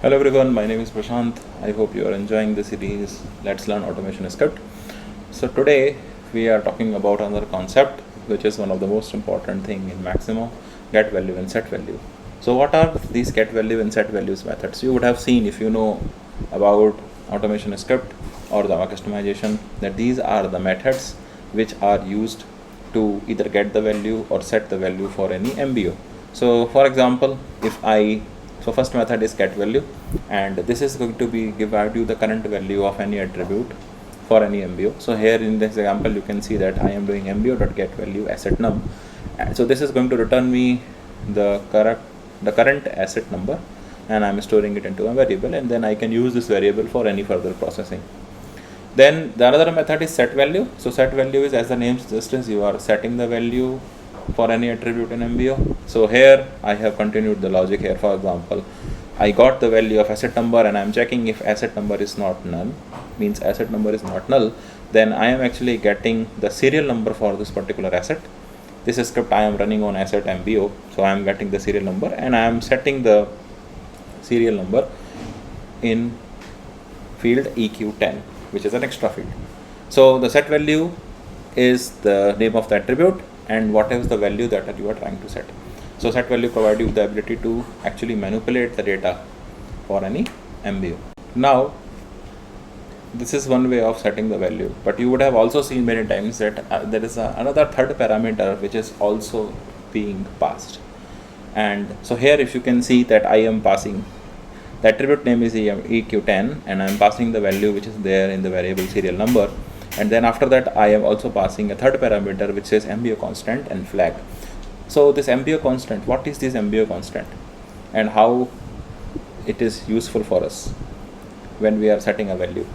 Hello everyone, my name is Prashant. I hope you are enjoying the series Let's Learn Automation Script. So today we are talking about another concept which is one of the most important thing in Maximo, get value and set value. So what are these get value and set values methods? You would have seen, if you know about automation script or Java customization, that these are the methods which are used to either get the value or set the value for any MBO. So for example, so first method is get value, and this is going to be give out you the current value of any attribute for any MBO. So here in this example you can see that I am doing MBO.get value asset num. So this is going to return me the current asset number, and I'm storing it into a variable, and then I can use this variable for any further processing. Then the another method is set value. So set value is, as the name suggests, you are setting the value for any attribute in MBO. So here I have continued the logic here. For example, I got the value of asset number and I am checking if asset number is not null, means asset number is not null, then I am actually getting the serial number for this particular asset. This script I am running on asset MBO, so I am getting the serial number and I am setting the serial number in field EQ10, which is an extra field. So the set value is the name of the attribute and what is the value that you are trying to set. So set value provides you the ability to actually manipulate the data for any MBO. Now this is one way of setting the value, but you would have also seen many times that there is another third parameter which is also being passed. And so here if you can see that I am passing the attribute name is EQ10 and I am passing the value which is there in the variable serial number, and then after that I am also passing a third parameter which is MBO constant and flag. So this MBO constant, what is this MBO constant and how it is useful for us when we are setting a value?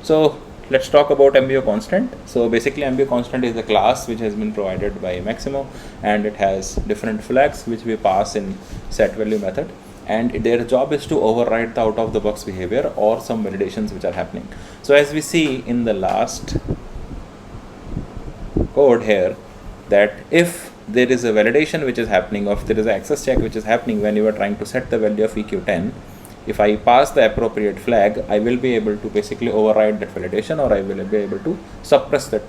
So let's talk about MBO constant. So basically MBO constant is a class which has been provided by Maximo, and it has different flags which we pass in set value method, and their job is to override the out of the box behavior or some validations which are happening. So as we see in the last code here, that if there is a validation which is happening, or if there is an access check which is happening when you are trying to set the value of EQ10, if I pass the appropriate flag, I will be able to basically override that validation, or I will be able to suppress that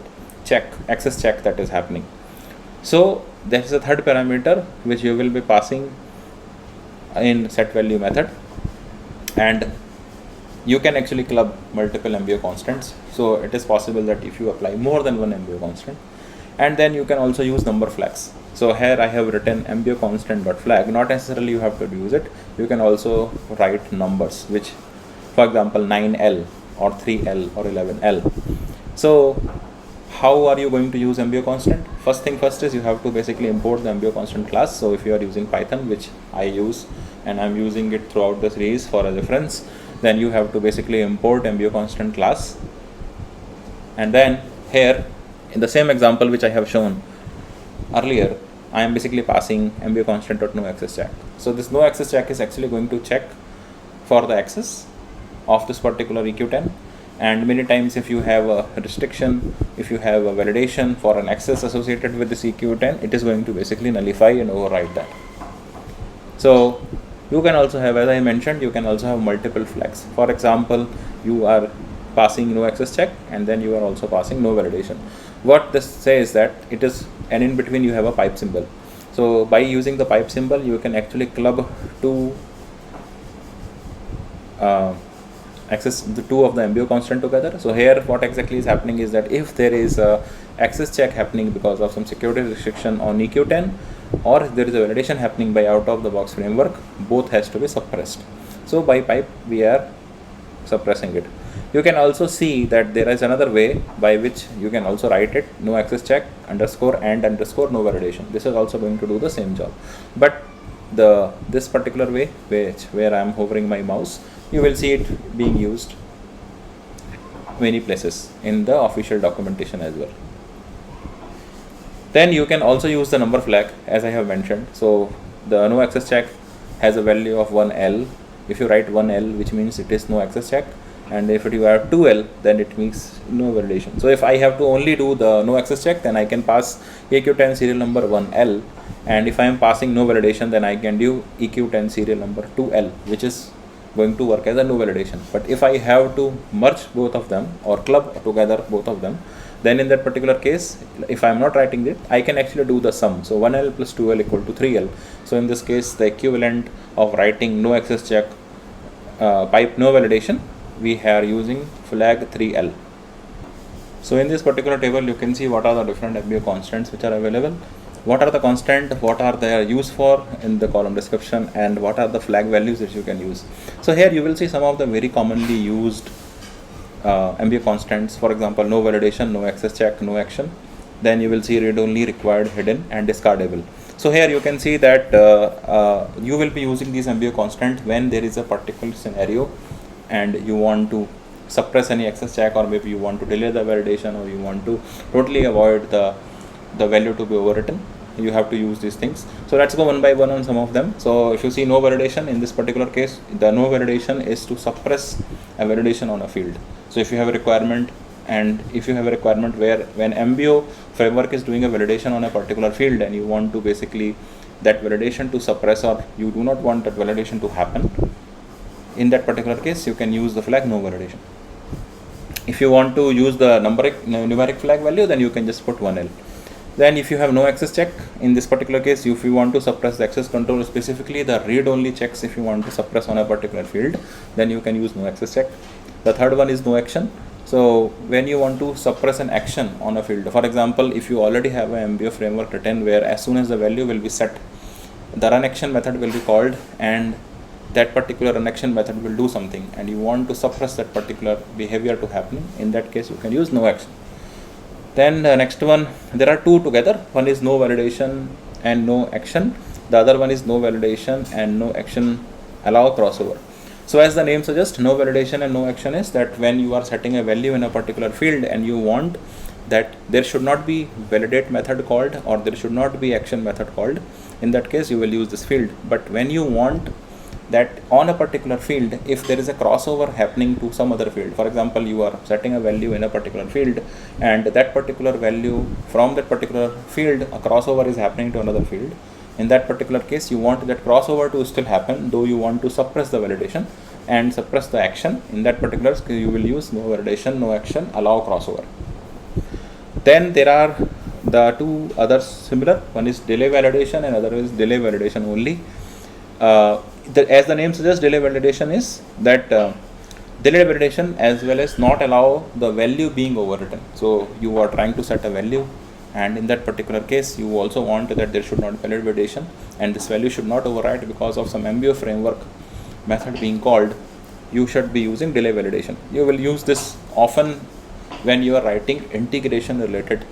access check that is happening. So there is a third parameter which you will be passing in set value method, and you can actually club multiple MBO constants. So it is possible that if you apply more than one MBO constant, and then you can also use number flags. So here I have written MBO constant dot flag. Not necessarily you have to use it. You can also write numbers, which, for example, 9L or 3L or 11L. So how are you going to use MBO constant? First thing first is you have to basically import the MBO constant class. So if you are using Python, which I use and I'm using it throughout the series for a reference, then you have to basically import MBO constant class. And then here in the same example which I have shown earlier, I am basically passing MBO constant dot no access check. So this no access check is actually going to check for the access of this particular EQ10, and many times if you have a restriction, if you have a validation for an access associated with this EQ10, it is going to basically nullify and override that. So you can also have, as I mentioned, you can also have multiple flags. For example, you are passing no access check and then you are also passing no validation. What this says that it is, and in between you have a pipe symbol. So by using the pipe symbol, you can actually club access the two of the MBO constant together. So here what exactly is happening is that if there is a access check happening because of some security restriction on EQ10, or if there is a validation happening by out of the box framework, both has to be suppressed. So by pipe we are suppressing it. You can also see that there is another way by which you can also write it, no access check underscore and underscore no validation. This is also going to do the same job, but this particular way, where I am hovering my mouse, you will see it being used many places in the official documentation as well. Then you can also use the number flag, as I have mentioned. So the no access check has a value of 1L. If you write 1L, which means it is no access check, and if you have 2L, then it means no validation. So if I have to only do the no access check, then I can pass EQ10 serial number 1L, and if I am passing no validation, then I can do EQ10 serial number 2L, which is going to work as a no validation. But if I have to merge both of them or club together both of them, then in that particular case, if I am not writing it, I can actually do the sum. So 1L plus 2L equal to 3L. So in this case, the equivalent of writing no access check pipe no validation, we are using flag 3L. So in this particular table, you can see what are the different MBO constants which are available. What are the constant, what are they used for in the column description, and what are the flag values that you can use. So here you will see some of the very commonly used MBO constants. For example, no validation, no access check, no action. Then you will see read only, required, hidden, and discardable. So here you can see that you will be using these MBO constant when there is a particular scenario and you want to suppress any access check, or maybe you want to delay the validation, or you want to totally avoid the value to be overwritten. You have to use these things. So let's go one by one on some of them. So if you see no validation, in this particular case, the no validation is to suppress a validation on a field. So if you have a requirement, and if you have a requirement where when MBO framework is doing a validation on a particular field and you want to basically that validation to suppress, or you do not want that validation to happen, in that particular case you can use the flag no validation. If you want to use the numeric flag value, then you can just put 1L. Then if you have no access check, in this particular case, if you want to suppress the access control, specifically the read only checks, if you want to suppress on a particular field, then you can use no access check. The third one is no action. So when you want to suppress an action on a field, for example, if you already have an MBO framework written where as soon as the value will be set, the run action method will be called, and that particular run action method will do something, and you want to suppress that particular behavior to happen, in that case you can use no action. Then the next one, there are two together. One is no validation and no action. The other one is no validation and no action allow crossover. So as the name suggests, no validation and no action is that when you are setting a value in a particular field and you want that there should not be validate method called, or there should not be action method called, in that case you will use this field. But when you want that on a particular field, if there is a crossover happening to some other field, for example, you are setting a value in a particular field and that particular value from that particular field, a crossover is happening to another field, in that particular case you want that crossover to still happen, though you want to suppress the validation and suppress the action. In that particular case you will use no validation, no action, allow crossover. Then there are the two others similar. One is delay validation and other is delay validation only. As the name suggests, delay validation is that delay validation as well as not allow the value being overwritten. So you are trying to set a value, and in that particular case you also want that there should not be valid validation and this value should not overwrite because of some MBO framework method being called. You should be using delay validation. You will use this often when you are writing integration related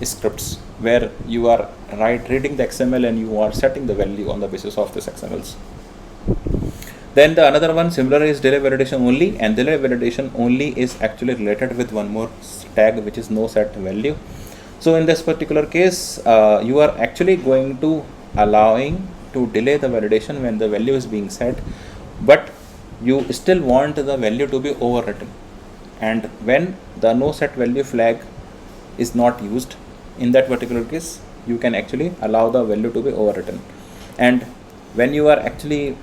scripts, where you are reading the XML and you are setting the value on the basis of this XMLs. Then the another one similar is delay validation only, and delay validation only is actually related with one more tag, which is no set value. So in this particular case, you are actually going to allowing to delay the validation when the value is being set, but you still want the value to be overwritten. And when the no set value flag is not used, in that particular case you can actually allow the value to be overwritten. And when you are actually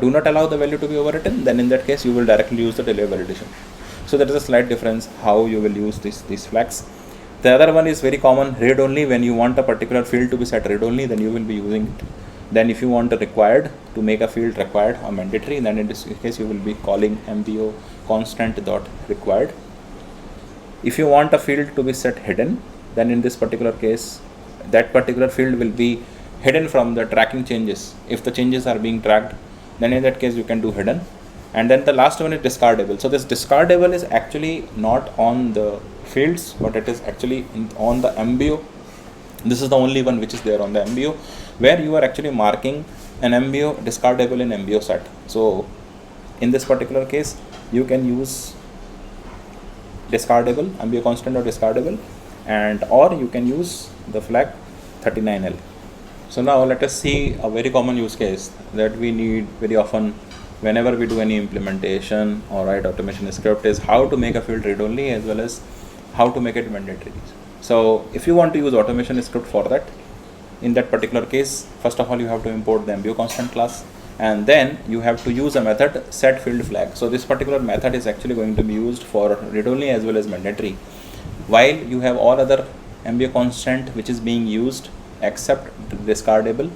do not allow the value to be overwritten, then in that case you will directly use the delay validation. So there is a slight difference how you will use these flags. The other one is very common, read only. When you want a particular field to be set read only, then you will be using it. Then if you want a required to make a field required or mandatory, then in this case you will be calling MBO constant dot required. If you want a field to be set hidden, then in this particular case that particular field will be hidden from the tracking changes. If the changes are being tracked, then in that case you can do hidden. And then the last one is discardable. So this discardable is actually not on the fields, but it is actually on the MBO. This is the only one which is there on the MBO, where you are actually marking an MBO discardable in MBO set. So in this particular case you can use discardable, MBO constant or discardable, and or you can use the flag 39L. So now let us see a very common use case that we need very often whenever we do any implementation or write automation script, is how to make a field read only as well as how to make it mandatory. So if you want to use automation script for that, in that particular case, first of all you have to import the MBO constant class, and then you have to use a method set field flag. So this particular method is actually going to be used for read only as well as mandatory, while you have all other MBO constant which is being used except discardable,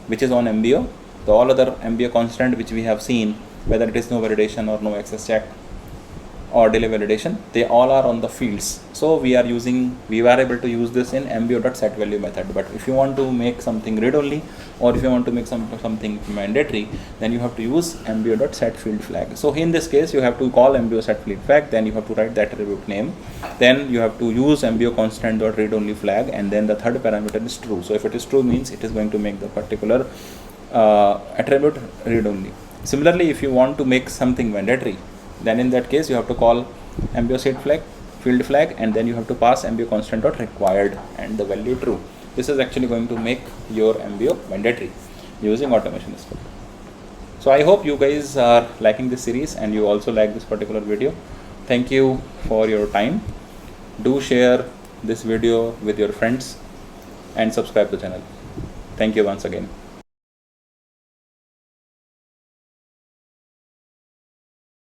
which is on MBO. The all other MBO constant which we have seen, whether it is no validation or no access check or delay validation, they all are on the fields. So we are able to use this in MBO.setValue method. But if you want to make something read only, or if you want to make something mandatory, then you have to use MBO.setFieldFlag. So in this case, you have to call MBO set field flag, then you have to write the attribute name, then you have to use MBO constant.read only flag, and then the third parameter is true. So if it is true, means it is going to make the particular attribute read only. Similarly, if you want to make something mandatory, then in that case you have to call MBO set flag field flag, and then you have to pass MBO constant dot required and the value true. This is actually going to make your MBO mandatory using automation script. So I hope you guys are liking this series and you also like this particular video. Thank you for your time. Do share this video with your friends and subscribe to the channel. Thank you once again.